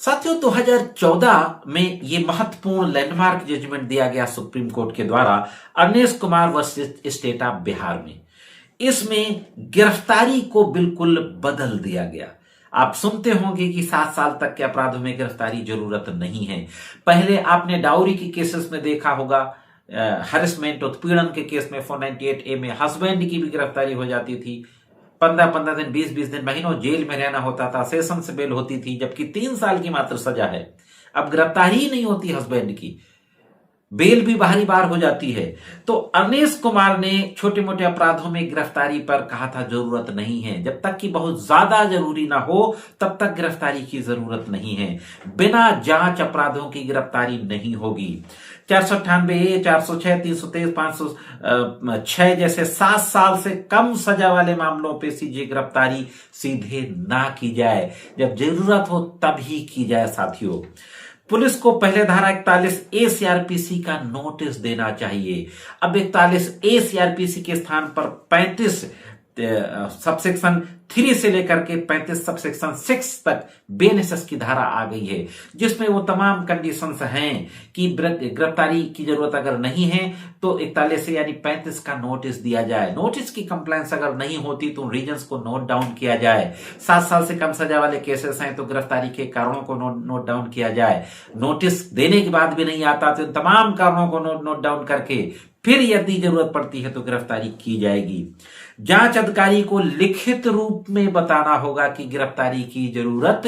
साथियों 2014 में ये महत्वपूर्ण लैंडमार्क जजमेंट दिया गया सुप्रीम कोर्ट के द्वारा Avnish Kumar versus state of Bihar में। इसमें गिरफ्तारी को बिल्कुल बदल दिया गया। आप सुनते होंगे कि 7 साल तक के अपराधों में गिरफ्तारी जरूरत नहीं है। पहले आपने डाउरी के केसेस में देखा होगा, हरेसमेंट उत्पीड़न के केस में 498A में हस्बैंड की भी गिरफ्तारी हो जाती थी। 15-15 दिन, 20-20 दिन, महीनों जेल में रहना होता था, सेशन से बेल होती थी, जबकि 3 साल की मात्र सजा है। अब गिरफ्तारी ही नहीं होती हस्बैंड की, बेल भी बाहरी बार हो जाती है। तो अवनीश कुमार ने छोटे मोटे अपराधों में गिरफ्तारी पर कहा था जरूरत नहीं है, जब तक कि बहुत ज्यादा जरूरी ना हो तब तक गिरफ्तारी की जरूरत नहीं है। बिना जांच अपराधों की गिरफ्तारी नहीं होगी। 498A, 406, 323, 506 जैसे 7 साल से कम सजा वाले मामलों पे सीधे गिरफ्तारी सीधे ना की जाए, जब जरूरत हो तभी की जाए। साथियों, पुलिस को पहले धारा 41A सीआरपीसी का नोटिस देना चाहिए। अब 41A सीआरपीसी के स्थान पर 35 सबसेक्शन 3 से लेकर के 35 सबसेक्शन 6 तक बेनेसेस की धारा आ गई है, जिसमें वो तमाम कंडीशंस हैं कि गिरफ्तारी की जरूरत अगर नहीं है तो 41 से यानी 35 का नोटिस दिया जाए। नोटिस की कंप्लेंट्स अगर नहीं होती तो रीजंस को नोट डाउन किया जाए। 7 साल से कम सजा वाले केसेस हैं तो गिरफ्तारी के कारणों को नोट डाउन किया जाए। नोटिस देने के बाद भी नहीं आता तो तमाम कारणों को नोट डाउन करके फिर यदि जरूरत पड़ती है तो गिरफ्तारी की जाएगी। जांच अधिकारी को लिखित रूप में बताना होगा कि गिरफ्तारी की जरूरत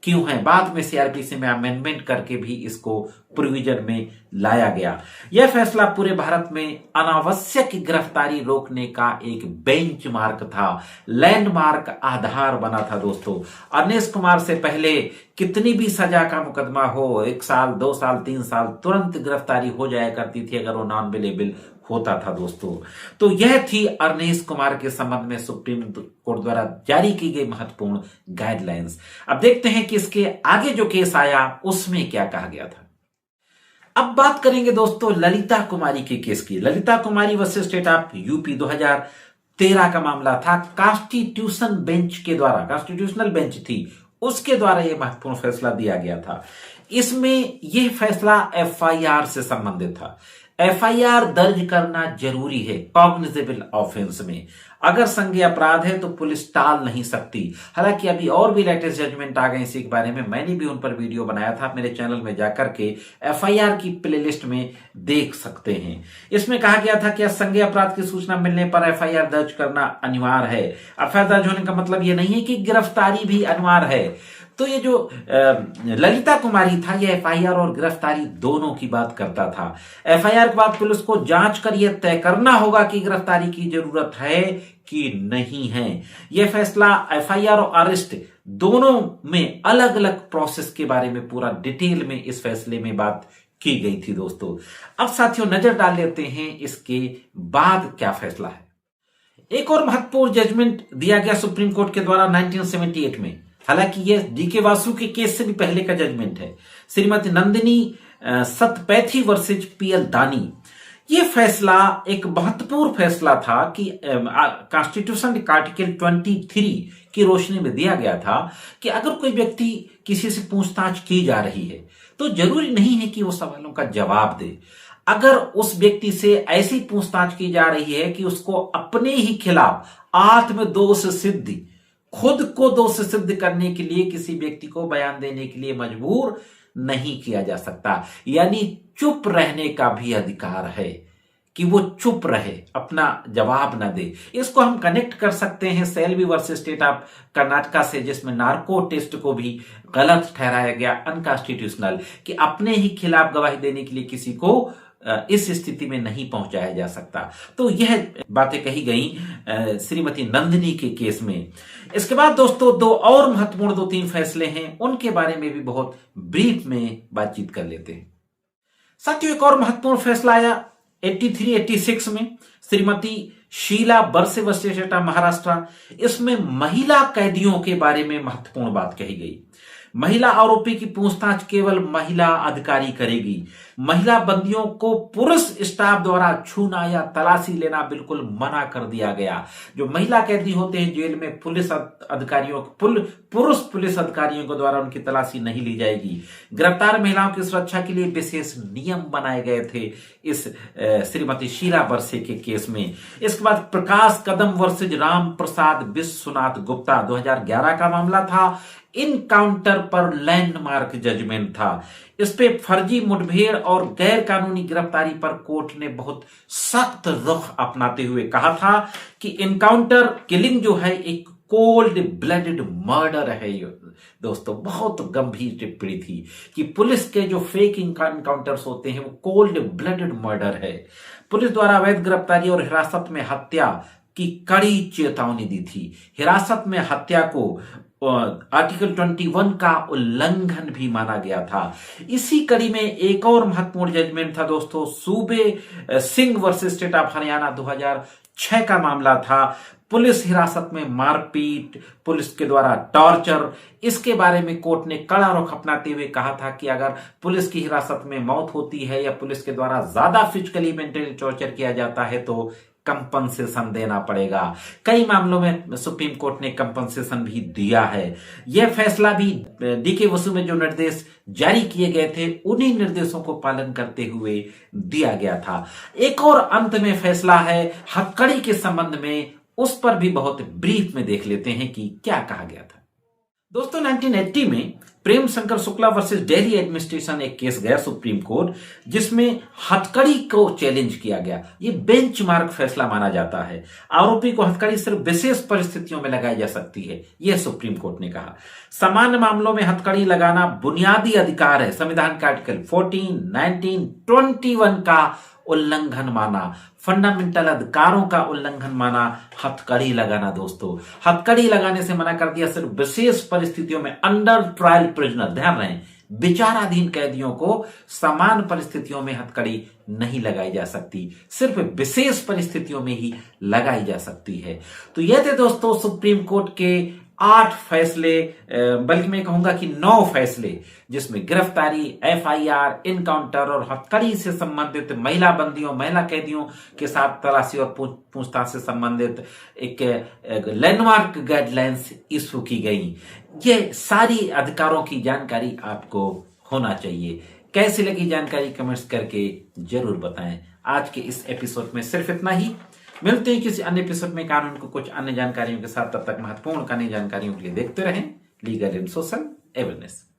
क्यों है। बाद में सीआरपीसी में अमेंडमेंट करके भी इसको प्रोविजन में लाया गया। यह फैसला पूरे भारत में अनावश्यक गिरफ्तारी रोकने का एक बेंचमार्क था, लैंडमार्क आधार बना था। दोस्तों, अवनीश कुमार से पहले कितनी भी सजा का मुकदमा हो, 1 साल, 2 साल, 3 साल, तुरंत गिरफ्तारी हो जाया करती थी अगर वो नॉन अवेलेबल होता था। दोस्तों, तो यह थी अवनीश कुमार के संबंध में सुप्रीम कोर्ट द्वारा जारी की गई महत्वपूर्ण गाइडलाइंस। अब देखते हैं कि इसके आगे जो केस आया उसमें क्या कहा गया था। अब बात करेंगे दोस्तों ललिता कुमारी के केस की। ललिता कुमारी वर्सेस स्टेट ऑफ यूपी 2013 का मामला था। कॉन्स्टिट्यूशन बेंच के द्वारा, कॉन्स्टिट्यूशनल बेंच थी, उसके द्वारा यह महत्वपूर्ण फैसला दिया गया था। इसमें यह फैसला एफआईआर से संबंधित था। एफआईआर दर्ज करना जरूरी है कॉग्निजेबल ऑफेंस में। अगर संज्ञेय अपराध है तो पुलिस टाल नहीं सकती। हालांकि अभी और भी लेटेस्ट जजमेंट आ गए इसी के बारे में, मैंने भी उन पर वीडियो बनाया था, आप मेरे चैनल में जाकर के एफआईआर की प्लेलिस्ट में देख सकते हैं। इसमें कहा गया था कि संज्ञेय अपराध की सूचना मिलने पर एफआईआर दर्ज करना अनिवार्य है। एफआईआर दर्ज होने का मतलब यह नहीं है कि गिरफ्तारी भी अनिवार्य है। तो ये जो ललिता कुमारी था, यह एफआईआर और गिरफ्तारी दोनों की बात करता था। एफआईआर के बाद पुलिस को जांच कर यह तय करना होगा कि गिरफ्तारी की जरूरत है कि नहीं है। यह फैसला एफआईआर और अरेस्ट दोनों में अलग अलग प्रोसेस के बारे में पूरा डिटेल में इस फैसले में बात की गई थी। दोस्तों, अब साथियों नजर डाल लेते हैं इसके बाद क्या फैसला है। एक और महत्वपूर्ण जजमेंट दिया गया सुप्रीम कोर्ट के द्वारा 1978 में। हालांकि यह डीके वासु के केस से भी पहले का जजमेंट है। श्रीमती नंदिनी सतपैथी वर्सेज पीएल दानी। यह फैसला एक महत्वपूर्ण फैसला था कि कॉन्स्टिट्यूशन के आर्टिकल 23 की रोशनी में दिया गया था कि अगर कोई व्यक्ति किसी से पूछताछ की जा रही है तो जरूरी नहीं है कि वो सवालों का जवाब दे। अगर उस व्यक्ति से ऐसी पूछताछ की जा रही है कि उसको अपने ही खिलाफ आत्मदोष सिद्धि, खुद को दोष सिद्ध करने के लिए किसी व्यक्ति को बयान देने के लिए मजबूर नहीं किया जा सकता, यानी चुप रहने का भी अधिकार है कि वो चुप रहे, अपना जवाब ना दे। इसको हम कनेक्ट कर सकते हैं Selvi versus state of Karnataka से, जिसमें नार्को टेस्ट को भी गलत ठहराया गया, अनकॉन्स्टिट्यूशनल, कि अपने ही खिलाफ गवाही देने के लिए किसी को इस स्थिति में नहीं पहुंचाया जा सकता। तो यह बातें कही गई श्रीमती नंदिनी के केस में। इसके बाद दोस्तों 2 और महत्वपूर्ण 2-3 फैसले हैं, उनके बारे में भी बहुत ब्रीफ में बातचीत कर लेते हैं। साथियों, एक और महत्वपूर्ण फैसला आया 83-86 में, श्रीमती शीला बरसे वर्सेस स्टेट ऑफ महाराष्ट्र। इसमें महिला कैदियों के बारे में महत्वपूर्ण बात कही गई। महिला आरोपी की पूछताछ केवल महिला अधिकारी करेगी। महिला बंदियों को पुरुष स्टाफ द्वारा छूना या तलाशी लेना बिल्कुल मना कर दिया गया। जो महिला कैदी होते हैं जेल में, पुरुष पुलिस अधिकारियों के द्वारा उनकी तलाशी नहीं ली जाएगी। गिरफ्तार महिलाओं की सुरक्षा के लिए विशेष नियम बनाए गए थे इस श्रीमती शीला बरसे के केस में। इसके बाद प्रकाश कदम वर्सेज राम प्रसाद विश्वनाथ गुप्ता 2011 का मामला था। इनकाउंटर पर लैंडमार्क जजमेंट था। इस पे फर्जी मुठभेड़ और गैर कानूनी गिरफ्तारी पर कोर्ट ने बहुत सख्त रुख अपनाते हुए कहा था कि इनकाउंटर किलिंग जो है एक कोल्ड ब्लडेड मर्डर है। दोस्तों, बहुत गंभीर टिप्पणी थी कि पुलिस के जो फेक इनकाउंटर्स होते हैं वो कोल्ड ब्लडेड मर्डर है। पुलिस द्वारा अवैध गिरफ्तारी और हिरासत में हत्या की कड़ी चेतावनी दी थी। हिरासत में हत्या को आर्टिकल 21 का उल्लंघन भी माना गया था। इसी कड़ी में एक और महत्वपूर्ण जजमेंट था दोस्तों, सूबे Singh versus state of Haryana 2006 का मामला था। पुलिस हिरासत में मारपीट, पुलिस के द्वारा टॉर्चर, इसके बारे में कोर्ट ने कड़ा रुख अपनाते हुए कहा था कि अगर पुलिस की हिरासत में मौत होती है या पुलिस के द्वारा ज्यादा फिजिकली मेंटली टॉर्चर किया जाता है तो कंपनसेशन देना पड़ेगा। कई मामलों में सुप्रीम कोर्ट ने कंपनसेशन भी दिया है। यह फैसला भी डीके वसु में जो निर्देश जारी किए गए थे उन्हीं निर्देशों को पालन करते हुए दिया गया था। एक और अंत में फैसला है हथकड़ी के संबंध में, उस पर भी बहुत ब्रीफ में देख लेते हैं कि क्या कहा गया था। दोस्तों, 1980 में प्रेम शंकर शुक्ला वर्सेस दिल्ली एडमिनिस्ट्रेशन एक केस गया सुप्रीम कोर्ट, जिसमें हथकड़ी को चैलेंज किया गया। ये बेंचमार्क फैसला माना जाता है। आरोपी को हथकड़ी सिर्फ विशेष परिस्थितियों में लगाई जा सकती है, यह सुप्रीम कोर्ट ने कहा। सामान्य मामलों में हथकड़ी लगाना बुनियादी अधिकार है। संविधान के आर्टिकल 14, 19, 21 का उल्लंघन माना, फंडामेंटल अधिकारों का उल्लंघन माना हथकड़ी लगाना। दोस्तों, हथकड़ी लगाने से मना कर दिया सिर्फ विशेष परिस्थितियों में। अंडर ट्रायल प्रिजनर, ध्यान रहे, विचाराधीन कैदियों को समान परिस्थितियों में हथकड़ी नहीं लगाई जा सकती, सिर्फ विशेष परिस्थितियों में ही लगाई जा सकती है। तो यह थे दोस्तों सुप्रीम कोर्ट के 8 फैसले, बल्कि मैं कहूंगा कि 9 फैसले, जिसमें गिरफ्तारी, एफआईआर, इनकाउंटर और हथकड़ी से संबंधित महिला बंदियों, महिला कैदियों के साथ तलाशी और पूछताछ से संबंधित एक लैंडमार्क गाइडलाइंस इशू की गई। ये सारी अधिकारों की जानकारी आपको होना चाहिए। कैसी लगी जानकारी कमेंट्स करके जरूर बताएं। आज के इस एपिसोड में सिर्फ इतना ही। मिलते हैं किसी अन्य एपिसोड में कानून को कुछ अन्य जानकारियों के साथ। तब तक महत्वपूर्ण कानूनी जानकारियों के लिए देखते रहें लीगल एंड सोशल अवेयरनेस।